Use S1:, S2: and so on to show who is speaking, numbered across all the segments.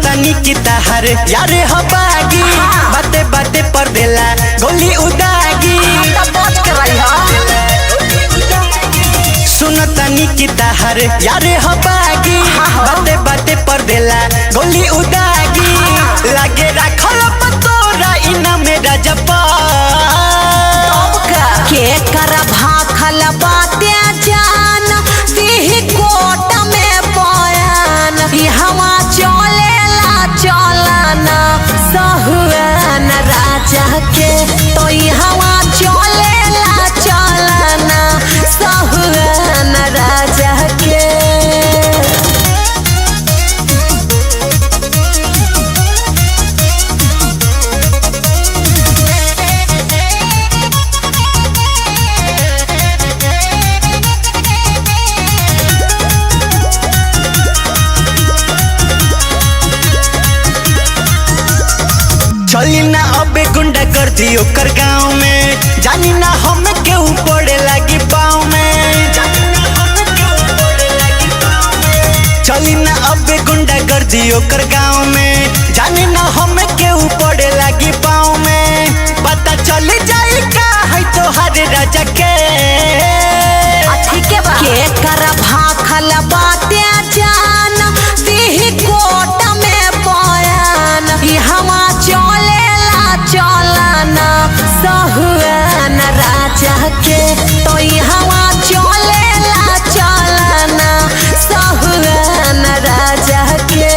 S1: तनी की तहर यारे हबागी बाते बाते पर देला गोली उदागी सुन तनी की तहर यारे हबागी बाते बाते पर देला गोली उदागी लागे रखल पतोरा इना मेरा जपा
S2: के कर भाखल बाते जान दिही कोट में बयान हवा चलेला चलना सहुआन राजा के तो हवा चलेला चलना सहुआन राजा के
S1: चली ना अबे गुंडा कर दी ओकर गाँव में जानी ना हम केहू पड़े लगी पाँव में चली ना अबे गुंडा कर दी ओकर गाँव में जानी ना हम केहू पड़े लगी पाँव में पता चल जाए का है तोहरे राजा के
S2: के कर भाखल बाते जान दिही कोट में बयान हवा चलेला चलना सहुआन राजा के तो हवा चलेला चलना सहुआन राजा के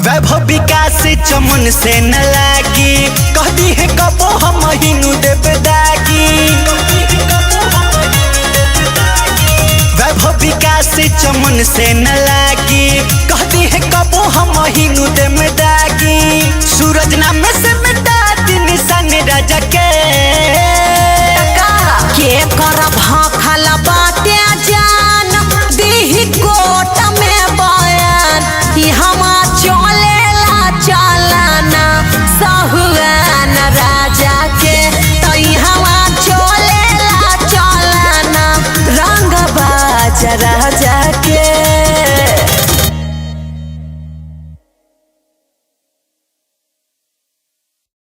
S1: वैभव विकास चमन से न लागी कहती है कबो हम हिनू देव दागी वैभव विकास चमन से न लागी कहती है कबो हम हिनू देव दागी सूरज नाम से मिटा दी निशान राजा के
S2: कर भाखल बाते जान दिही कोट में बयान हवा चलेला चलना सहुआन राजा के तो हवा चलेला चलना रंग बाज राजा के।